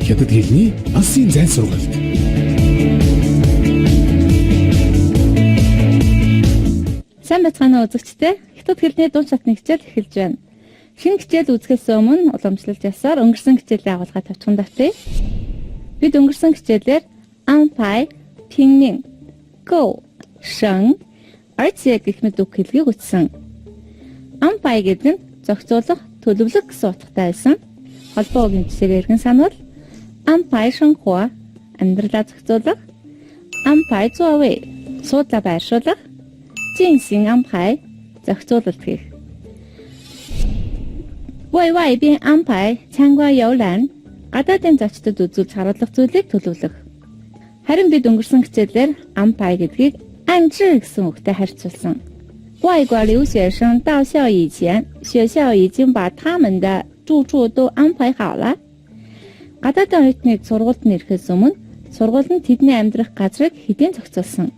Хятад хэлний Асын зайн сургалт. Сайн байцгаана уу үзэгчдээ. Хятад хэлний дунд шатны хичээл эхэлж байна. Шинэ хичээл үзэхээс өмнө уламжлалт ясаар өнгөрсөн хичээлийн агуулгыг тавьчихсан давтъя. Бид өнгөрсөн хичээлээр анпай, пингмин, го, шэн, арчэ гэх мэт үг хэллэгийг үтсэн. Анпай гэдэг нь зохицуулах, төлөвлөх гэсэн утгатай байсан. Холбоогийн жишээгээр иргэн санвал анпай шэнхуа амьдралаа зохицуулах, анпай зуавэ суудлаа байршуулах, жинсин анпай зохицуулалт хийх. Вай вай бин анпай чангва явлан гадаадын зочдод үзүүлж харуулах зүйлийг төлөвлөх. Харин бид өнгөрсөн хичээлээр анпай гэдгийг анжи гэсэн үгтэй харьцуулсан. 外国留学生到校以前，学校已经把他们的住处都安排好了。Гадаадын оюутныг сургуульд нэрэхээс өмнө сургууль нь тэдний амьдрах газрыг хэдийн зохицуулсан.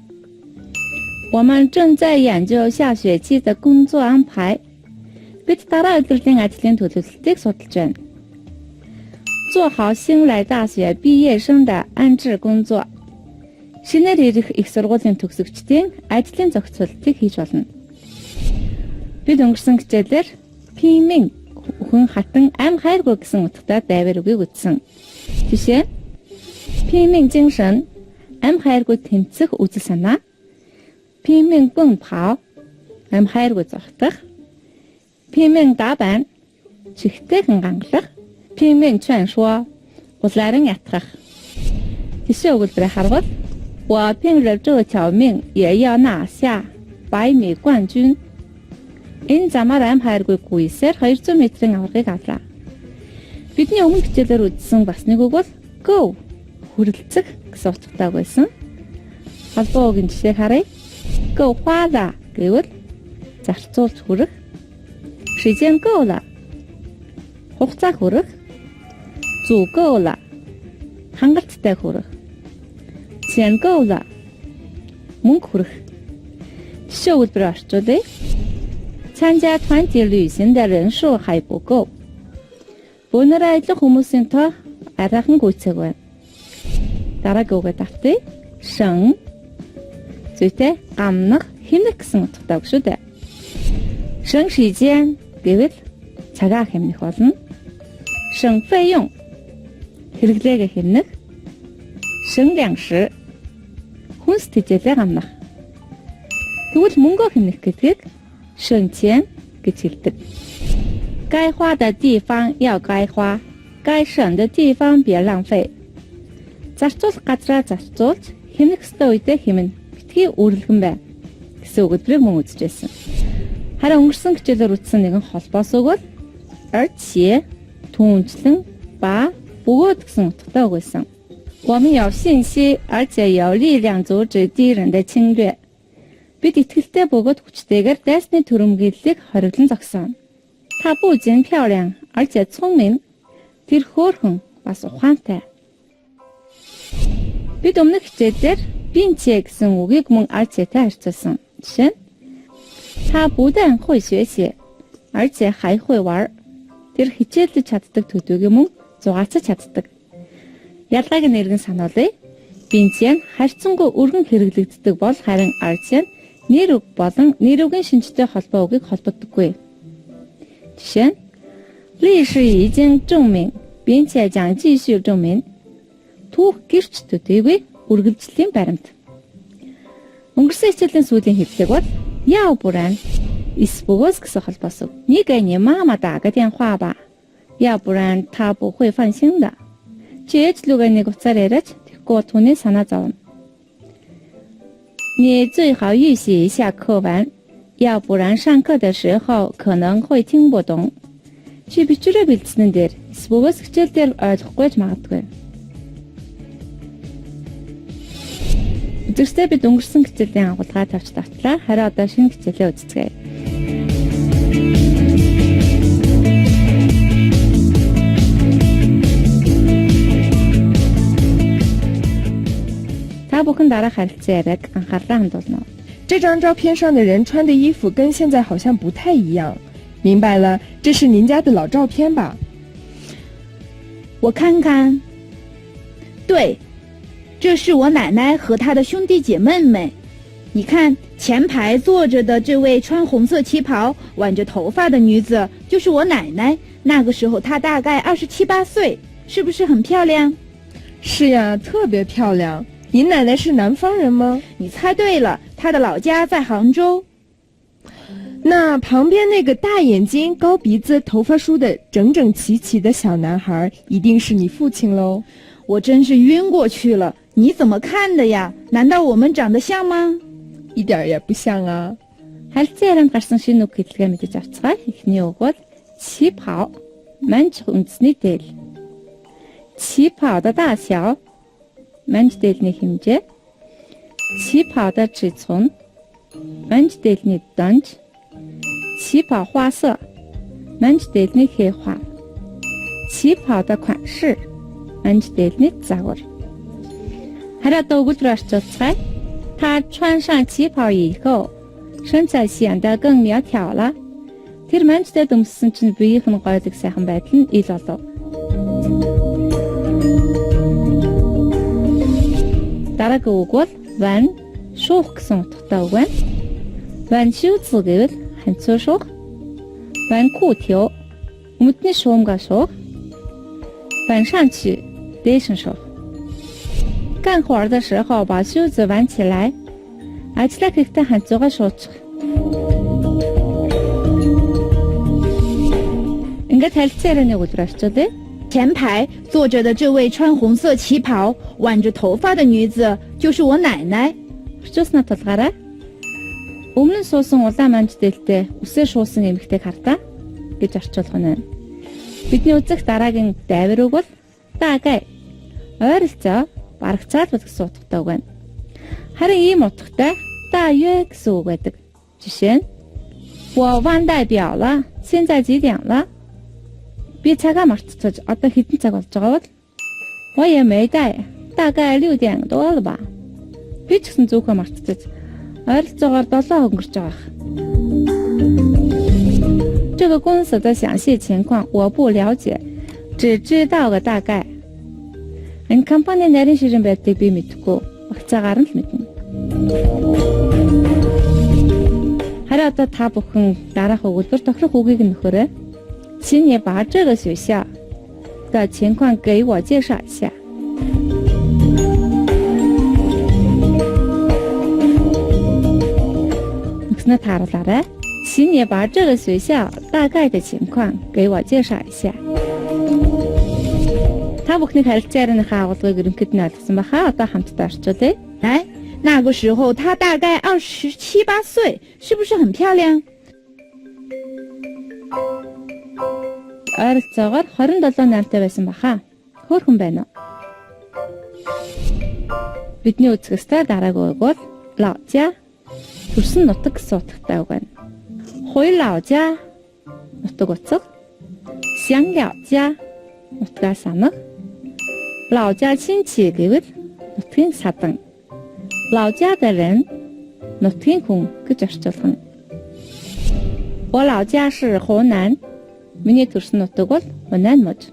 我们正在研究下学期的工作安排。Бид дараа удирлын ажлын төлөвлөлтийг судалж байна. 做好新来大学毕业生的安置工作。Шинээр ирэх их сургуулийн төгсөгчдийн ажлын зохицуултыг хийж болно. Бид өнгөрсөн хичээлээр пингмин хүн хатан ам хайргүй гэсэн утгатай дайвар үгийг үтсэн. Жишээ: пингмин精神ам хайргүй тэмцэх үзэл санаа. пингмин гүн паа ам хайргүй зогтох. пингмин дабан чихтэйхэн гангалах. пингмин чуан шуа улаарын ятгах. Жишээ өгүүлбэрээ харвал 我拼了这条命也要拿下100米冠军. Энэ замаар ам хайргүй гүйсээр 200 метрийн аваргыг авлаа. Бидний өмнө хичээлээр үзсэн бас нэг үг бол go хүрэлцэх гэсэн утгатай байсан. Холбоогийн жишээ харъя. Go хвала гэвэл зарцуулж хүрэх. Шижэн гола хугацаа хүрэх. Зүү гола хангалттай хүрэх. Чэн гола мөнгө хүрэх. Жишээ өгүүлбэрээр орчуулъя. 参加团体旅行的人数还不够. Өнөөдөр ажиллах хүмүүсийн тоо арайхан гүйцээг байна. Дараагийн үгээ давтъя. Шэн зүйтэй гамнах, хэмнэх гэсэн утгатай үг шүү дээ. Шэн шижэн гэвэл цагаа хэмнэх болно. Шэн фэйюн хэрэглээгээ хэмнэх. Шэн лянши хүнс тэжээлээ гамнах. Тэгвэл мөнгөө хэмнэх гэдгийг 省钱 гэж хэлдэг. 该花的地方要该花，该省的地方别浪费. Зарцуулах газраа зарцуулж, хэмнэх ёстой үедээ хэмнэ. Битгий үргэлгэн бай гэсэн өгүүлбэрийг мөн үзчихсэн. Харин өнгөрсөн хичээлээр үтсэн нэгэн холбоос үг бол 而且 түүнчлэн ба бөгөөд гэсэн утгатай үг байсан. 我们有信息，而且有力量阻止敌人的侵略. Бид итгэлтэй бөгөөд хүчтэйгээр дайсны төрөмгийллийг хориглон зогсооно. Та不仅漂亮，而且聪明. Тэр хөөрхөн бас ухаантай. Бид өмнөх хичээлээр бинчэ гэсэн үгийг мөн арчэтэй харьцуулсан. Жишээ нь та 不但会学习，而且还会玩. Тэр хичээлж чаддаг төдийгүй мөн зугаацаж чаддаг. Ялгааг нь иргэн сануулъя. Бинчэ нь харьцангуй өргөн хэрэглэгддэг бол харин арчэ нь нэр үг болон нэр үгийн шинжтэй холбоо үгийг холбодоггүй. Жишээ нь 历史已经证明并且将继续证明. Түүх гэрч төдийгүй үргэлжлийн баримт. Өнгөрсөн хичээлийн сүүлийн хэллэг бол 要不然 испугос гэсэн холбоос үг. 你给你妈妈打个电话吧，要不然她不会放心的. Чи ээжлүүгээ нэг уцаар яриач тэгэхгүй түүний санаа зовно. 你最好预习一下课文，要不然上课的时候可能会听不懂. Чи бичвэрээ бэлдсэн дээр эсвэл хичээл дээр ойлгохгүй ч магадгүй. Үзэгчдээ бид өнгөрсөн хичээлийн агуулгаа тавьж давтлаа. Харин одоо шинэ хичээлээ үзцгээе. Та бүхэн дараах харилцан яриаг анхаарлаа хандуулна. 这张照片上的人穿的衣服跟现在好像不太一样。明白了，这是您家的老照片吧？我看看，对，这是我奶奶和她的兄弟姐妹们。你看，前排坐着的这位穿红色旗袍、挽着头发的女子，就是我奶奶。那个时候她大概27、28岁，是不是很漂亮？是呀，特别漂亮。您奶奶是南方人吗？你猜对了，她的老家在杭州。那旁边那个大眼睛、高鼻子、头发梳得整整齐齐的小男孩，一定是你父亲喽。我真是晕过去了，你怎么看的呀？难道我们长得像吗？一点也不像啊。 Харилцан гарсан шинэ үг хэллэгээ мэдэж авцгаая. Эхний үг бол чипхао манж үндэсний дээл. Чипхаода 大小 манж дээлний хэмжээ. Чипхаода 尺寸 манж дээлний донж. Чипхао 花色 манж дээлний хээ花. Чипхаода 款式 манж дээлний загвар. 하나더 өгүүлбэр орчуулцгаая. 他穿上旗袍以后身材显得更苗条了. Тэр манжтай дөмссөн чинь биеийнх нь гойлог сайхан байдал нь ил болов. Дараагийн үг бол ван шуух гэсэн утгатай үг байна. Ван шүүцэл гэвэл ханцуу шуух. Ван кутё өмнөдний шуумгаа шуух. Ван шанчи дээш нь шуух. 干活的时候把袖子挽起来. Ажиллах хэрэгтэй ханцуугаа шуучих. Ингээд харилцаа ярианы өгүүлбэр орчуулъя. 前排坐着的这位穿红色旗袍、挽着头发的女子，就是我奶奶。 Орчуулснаа тулгаарай. Өмнө нь суусан улаан манж дээлтэй үсээ шуусан эмэгтэйг хардаа гэж орчуулах нь. Бидний үзэх дараагийн дайвар үг бол дагай. Ойролцоо барагцаалбал гэсэн утгатай үг байна. Харин ийм утгатай даюэ гэсэн үг байдаг. Жишээ нь 我忘代表了，现在几点了? Би цагаа мартчихаж одоо хэдэн цаг болж байгаа бол? 我也没带，大概6点多了吧. Би ч гэсэн зөөхөө мартчихаж ойролцоогоор 7 өнгөрч байгаа. 这个公司的详细情况我不了解，只知道个大概. Энэ компани нарийн ширэн байдлыг би мэдэхгүй. Багцаагаар нь л мэднэ. Харин одоо та бүхэн дараах өгүүлбэр тохирох үгийг нөхөрөө. 请你把这个学校的情况给我介绍一下. Нэгснээ тааруулаарай. 请你把这个学校大概的情况给我介绍一下. Та бүхний харилцаа ярианыхаа агуулгыг ерөнхийд нь ойлгосон баха. Одоо хамтдаа орчуулъя. 来，那个时候她大概27、28岁，是不是很漂亮？ ойролцоогоор 27 8-тай байсан баха. Хөөрхөн байна уу? Бидний үзэхстэй дараагийн үг бол 老家 төрсөн нутаг гэсэн утгатай үг байна. 回老家 нутаг уцаг. 想了家 нутгаа санах. 老家亲戚гэвэл нутгийн садан. 老家的人 нутгийн хүн гэж орчуулах нь. 我老家是湖南. Миний төрсөн нутаг бол Хунань муж.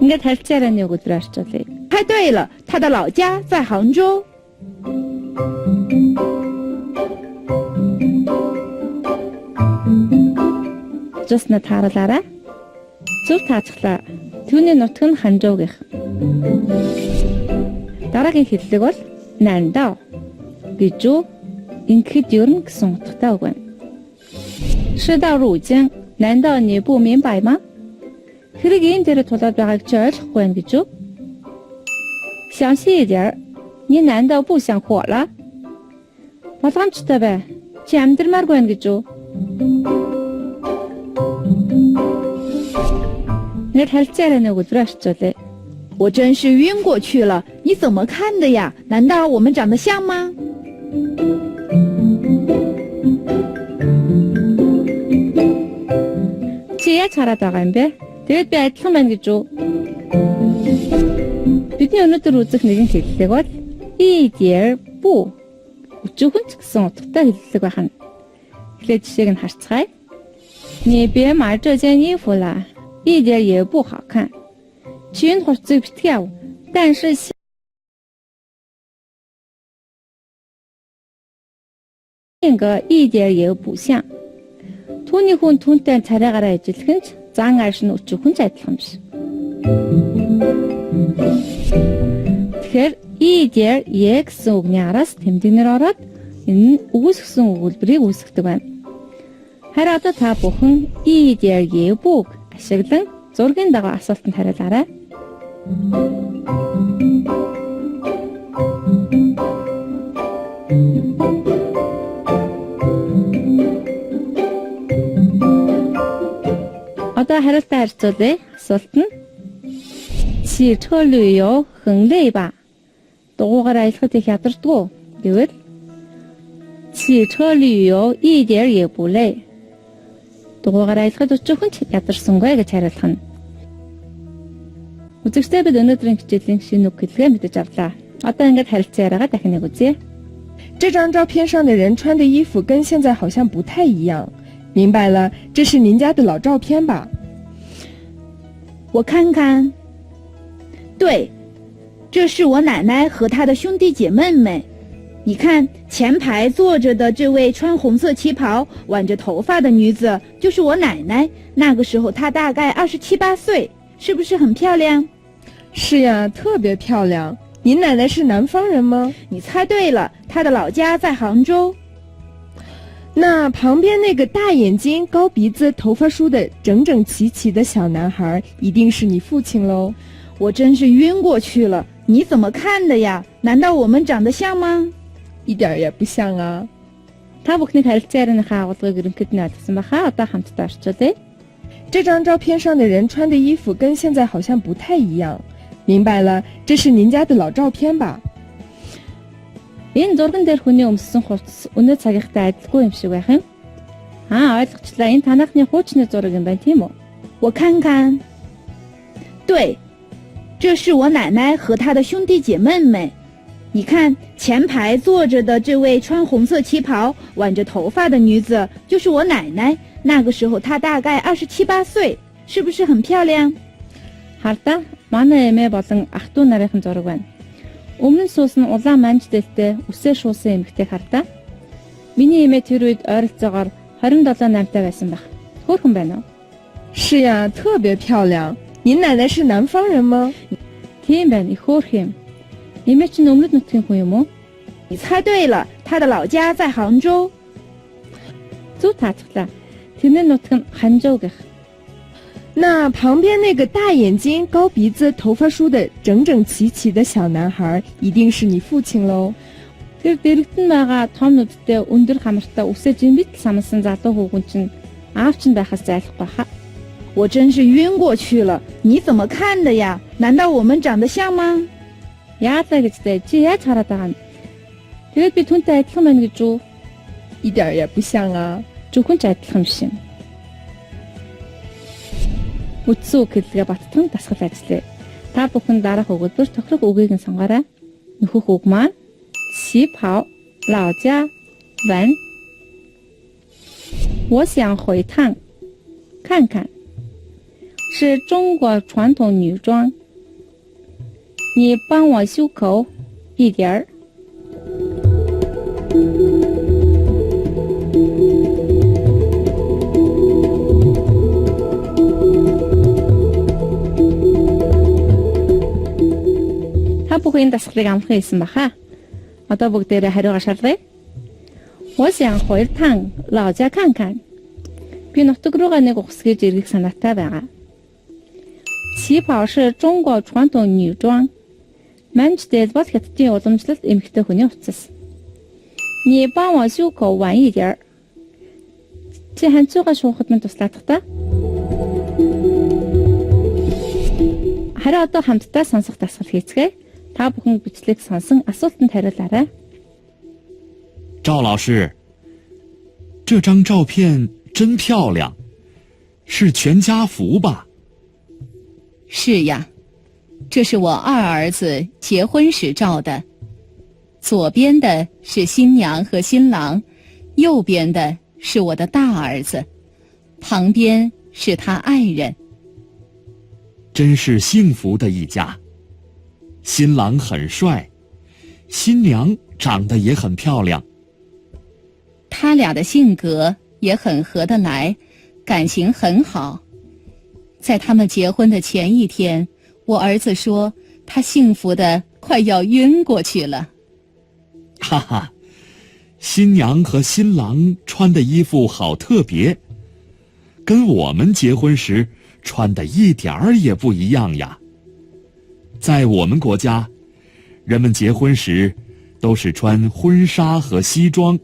Ингээд харилцаа ярианы өгүүлбэр орчуулъя. 猜对了，她的老家在杭州。 Жусна тааруулаарай. Зөв таацглаа. Түүний нутаг нь Ханчжоу гэх. Дараагийн хэллэг бол Нандаа. Бижүү ингээд ер нь гэсэн утгатай үг байна. 事到如今，难道你不明白吗? Хэрэг энэ дээр тулаад байгааг чи ойлгохгүй байна гэж үү? 详细一点，你难道不想活了? Болгоомжтой бай. Чи амьдрмааргүй байна гэж үү? Ингээд харилцаа ярианы өгүүлбэр орчуулъя. 我真是晕过去了，你怎么看的呀？难道我们长得像吗？ Чи яаж хараад байгаа юм бэ? Тэгээд би адилхан байна гэж үү? Бидний өнөөдөр үзэх нэгэн хэллэг бол идер бу. Өчүүхэн ч гэсэн утгатай хэллэг байх нь. Тэгэхээр жишээг нь харцгаая. 你别买这件衣服了，一点也不好看。裙或最跳，但是性格一点也不像。Түүний хүн түүнтэй царайгаараа ижилхэн ч зан ааш нь өчүүхэн ч адилхан биш. Тэгэхээр иидэр гэсэн үгний араас тэмдэгнэр ороод энэ нь үүсгэсэн өгүүлбэрийг үүсгдэг байна. Харин одоо та бүхэн иидэр бүгд ашиглан зургийн дагуу асуултанд хариулаарай. Одоо хариултаа харьцуулъя. Асуулт нь чи чөлөө хөнлэй ба. Дугуйгаар аялахад их ядардгүй гэвэл чи чөлөө иидэр бүлээ. Дугуйгаар аялахад өчүүхэн ч ядарсангүй гэж хариулах нь. Үзэгчдээ бид өнөөдрийн хичээлийн шинэ үг хэллэгээ мэдэж авлаа. Одоо ингээд харилцан яриагаа дахин нэг үзье. 这张照片上的人穿的衣服跟现在好像不太一样。明白了，这是您家的老照片吧？我看看，对，这是我奶奶和她的兄弟姐妹们。你看，前排坐着的这位穿红色旗袍、挽着头发的女子，就是我奶奶。那个时候她大概27、28岁，是不是很漂亮？是呀，特别漂亮。您奶奶是南方人吗？你猜对了，她的老家在杭州。那旁边那个大眼睛、高鼻子、头发梳得整整齐齐的小男孩，一定是你父亲喽！我真是晕过去了，你怎么看的呀？难道我们长得像吗？一点也不像啊！ Та бүхний харилцан ярианыхаа агуулгыг ерөнхийд нь ойлгосон баха. Одоо хамтдаа орчуулъя. 这张照片上的人穿的衣服跟现在好像不太一样。明白了，这是您家的老照片吧？ Энэ зурган дээр хүний өмссөн хувцас өнөө цагийнхтай адилгүй юм шиг байх юм. Ойлгочлаа. Энэ танахны хуучны зураг юм байна, тийм үү? 我看看。对，这是我奶奶和她的兄弟姐妹们。你看，前排坐着的这位穿红色旗袍、挽着头发的女子，就是我奶奶。那个时候她大概27、28岁，是不是很漂亮？ Хардаа манай эмээ болон ах トゥ нарынхан зураг байна. Өмнө нь суусан улаан манж дээлтэй үсээ шуусан эмэгтэй хардаа. Миний эмээ тэр үед ойролцоогоор 27-8 байсан байх. Хөөрхөн байна уу? 是呀，特别漂亮。您奶奶是南方人吗？ Тийм байна. Их хөөрх юм. Эмээ чинь өмнөд нутгийн хүн юм уу? 你猜对了，她的老家在杭州。 Зүг таацглаа. Тэрний нутаг нь Ханчжоу гэх. 那旁边那个大眼睛、高鼻子、头发梳得整整齐齐的小男孩，一定是你父亲喽。 Тэр дэрэгдэн байгаа том нүдтэй өндөр хамартай үсээ жимбит самсан залуу хүүхэн чинь аав чинь байхаас зайлахгүй хаа. 我真是晕过去了，你怎么看的呀？难道我们长得像吗？ Яалаа гэжтэй чи яаж хараад байгаа юм? Тэгээд би түнтэй адилхан байна гэж үү? 一点也不像啊。 Зөвхөн ч адилхан биш юм. Үтсэн үг хэллэгээ баттан дасгал ажиллая. Та бүхэн дараах өгүүлбэр тохирох үгийг нь сонгоорой. Нөхөх үг маань 旗袍老家玩 我想回趟看看是中国传统女装你帮我修口一点儿 Та бүхэн дасгалыг амлах хийсэн баха. Одоо бүгдээрээ хариугаа шалгая. 我想回趟老家看看. Би нутаг руугаа нэг ухсгийж иргэх санаатай байгаа. 旗袍是中国传统女装. Манж дээл бол хятадын уламжлалт эмэгтэй хүний хувцас. 你帮我修口晚一点儿. Чи ханцуугаа шуухад минь туслаадах та. Харин одоо хамтдаа сонсох дасгал хийцгээе. Та бүхэн бичлэг сонсон асуултанд хариулаарай. 赵老师，这张照片真漂亮，是全家福吧？是呀，这是我二儿子结婚时照的。左边的是新娘和新郎，右边的是我的大儿子，旁边是他爱人。真是幸福的一家。新郎很帅，新娘长得也很漂亮。他俩的性格也很合得来，感情很好。在他们结婚的前一天，我儿子说他幸福的快要晕过去了。哈哈，新娘和新郎穿的衣服好特别，跟我们结婚时穿的一点儿也不一样呀。在我们国家，人们结婚时都是穿婚纱和西装。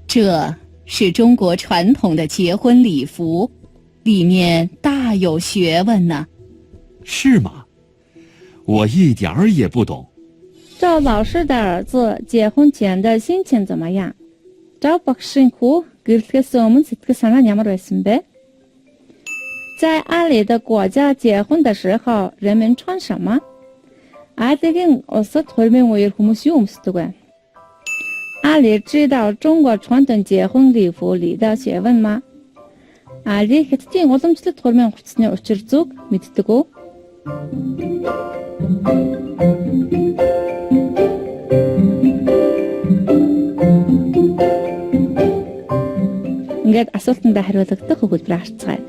这是中国传统的结婚礼服，里面大有学问呢。是吗？我一点儿也不懂。赵老师的儿子结婚前的心情怎么样？赵박신 후 гэрлэхээс өмнө сэтгэл санаа нь ямар байсан бэ？在阿里的国家结婚的时候，人们穿什么？아직은 어서 돌면 오일 хүмүүс юу өмсдөг вэ？阿里知道中国传统结婚礼服里的学问吗？阿里хэдийн уламжлалт хурмын хувцсны учир зүг мэддэг үү? Ингээд асуултанд хариулагдах өгүүлбэр харцгаая.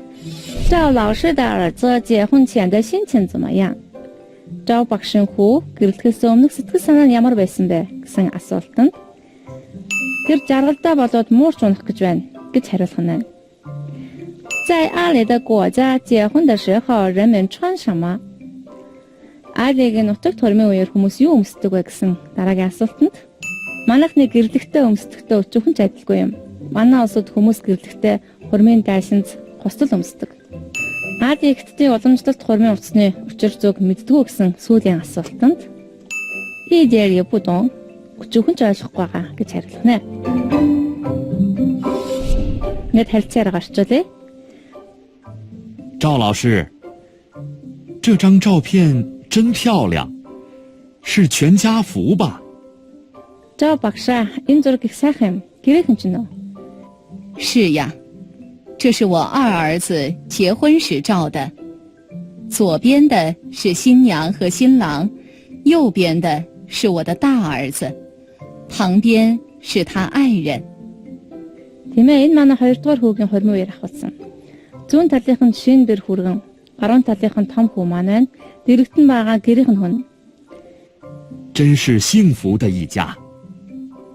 赵老师的儿子结婚前的心情怎么样？赵박신 후 гэрлэхээс өмнөх сэтгэл санаа нь ямар байсан бэ гэсэн асуултанд тэр жаргалдаа болоод муурч унах гэж байна гэж хариулах нь. 在阿里的国家结婚的时候，人们穿什么？아리гийн нутагт хормын үеэр хүмүүс юу өмсдөг вэ гэсэн дараагийн асуултанд манайхны гэрлэхтээ өмсдөгтөө өчүүхэн ч адилгүй юм. Манай улсад хүмүүс гэрлэхтээ хормын дайсанц хустал өмсдөг. Ади ихтдийн уламжлалт хормын утасны учир зүг мэддгүү гэсэн сүүлийн асуултанд идээр япудон өчүүхэн ч ойлгохгүй байгаа гэж хариулах нэ. Нэт харилцаараа гарчулъя. 赵老师，这张照片真漂亮，是全家福吧？ 赵박사, энэ зураг их сайхан юм. Гэрээхэн ч нөө. 是呀，这是我二儿子结婚时照的。左边的是新娘和新郎，右边的是我的大儿子，旁边是他爱人。 Тийм ээ, энэ манай хоёрдугаар хүүгийн хормын үеэр авахсан. Зүүн талынх нь шин бэр хүргэн, гаруун талынх нь том хүү маань байна. Дэрэгт нь байгаа гэрийнх нь хүн. 真是幸福的一家。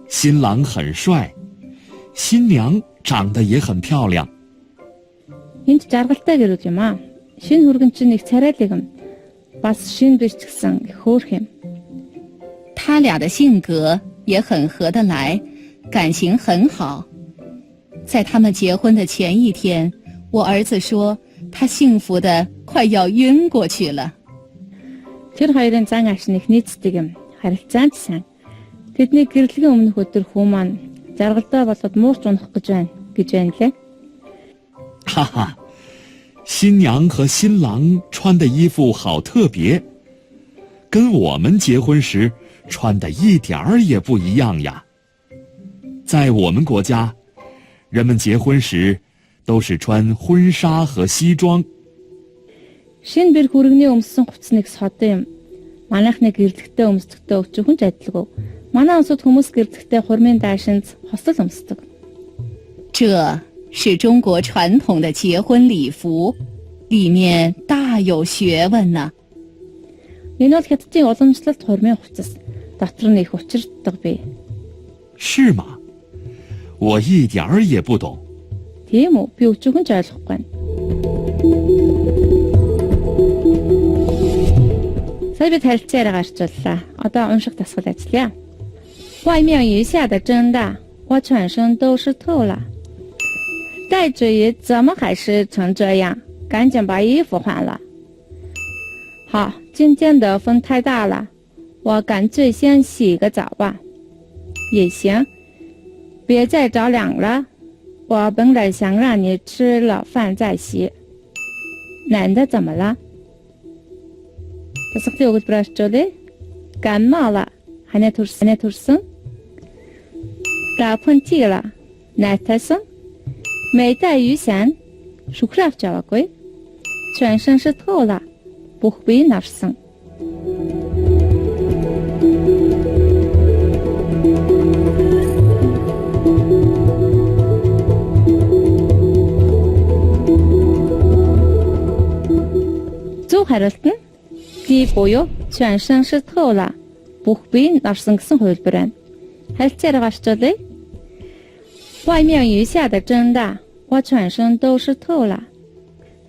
新郎很帅，新娘长得也很漂亮。 Энд жаргалтай гэрүүд юм аа. Шин хүргэн чинь их царайлаг юм. Бас шин бэр ч гэсэн их хөөрх юм. 他俩的性格也很合得来，感情很好。在他们结婚的前一天，我儿子说他幸福的快要晕过去了。 Тэр хоёрын зан ашиг их нийцдэг юм. Харилцаан ч сайн. Тэдний гэрлэгийн өмнөх өдөр хүү маань жаргалтай болоод муурч унах гэж байна лээ. 哈哈，新娘和新郎穿的衣服好特别，跟我们结婚时穿的一点儿也不一样呀。在我们国家，人们结婚时都是穿婚纱和西装。 Шин бэр хүргэний өмссөн хувцсныг содон юм. Манайхны гэрлэхтээ өмсдөгтөө өчүүхэн ч адилгүй. Манай улсад хүмүүс гэрлэхтээ хурмын даашинз хостол өмсдөг. 这是中国传统的结婚礼服，里面大有学问呢。 Энэ бол хятадын уламжлалт хурмын хувцас. Дотор нь их учирддаг бий. 是吗？我一点儿也不懂。 Тийм үү? Би өчүүхэн ч ойлгохгүй байна. Сая бид харилцаараа гарчлаа. Одоо унших дасгал ажиллая. 外面雨下得真大，我全身都湿透了。戴着雨怎么还湿成这样？赶紧把衣服换了。好，今天的风太大了，我干脆先洗个澡吧。也行，别再着凉了。我本来想让你吃了饭再洗。男的怎么了？ Тасгалын өгүүлбэр орчуулъя. 感冒了. Ханаа төрсөн. 打喷嚏了. Найтайсан. 没带雨伞. Шүхрээ авч яваагүй. 全身湿透了. бүх бие нь орсон. Зөв хариулт нь би буюу 全身湿透了. бүх бие нь орсон гэсэн хувилбар байна. Харилцаараа гарчуулъя. 外面雨下得真大，我全身都湿透了.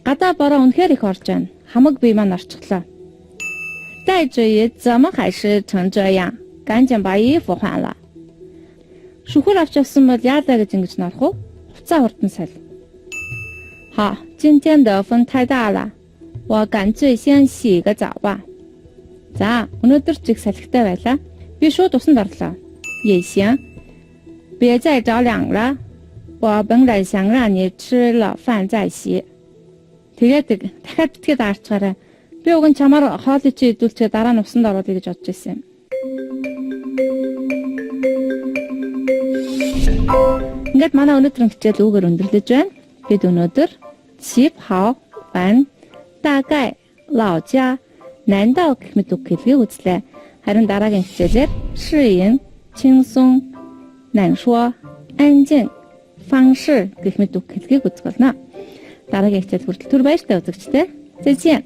Гадаа бороо үнэхээр их орж байна. Хамаг бие маань орчихлоо. 戴志宇怎么还湿成这样？赶紧把衣服换了. Шүхэл авч явсан бол яалаа гэж ингэж нарах уу? Хуцаа хурдан саль. 好，今天的风太大了，我干脆先洗个澡吧. За, өнөөдөр ч их салхитай байлаа. Би шууд усанд орлоо. 也行，别再着凉了。我本来想让你吃了饭再洗. Тэгээд дахиад битгий даарчаарай. Би уг нь чамаар хоолыг чи идүүлчихээ дараа нь усанд оруулъя гэж бодож байсан юм. Ингээд манай өнөөдрийн хичээл үгээр өндөрлөж байна. Бид өнөөдөр 旗袍 完 大概 老家 难道гэх мэт үг хэлгийг үзлээ. Харин дараагийн хичээлээр 适应 轻松 难说 安静 方式гэх мэт үг хэлгийг үзэх болно. Дараагийн хичээл хүртэл түр баяртай үзэгчдээ. 再见.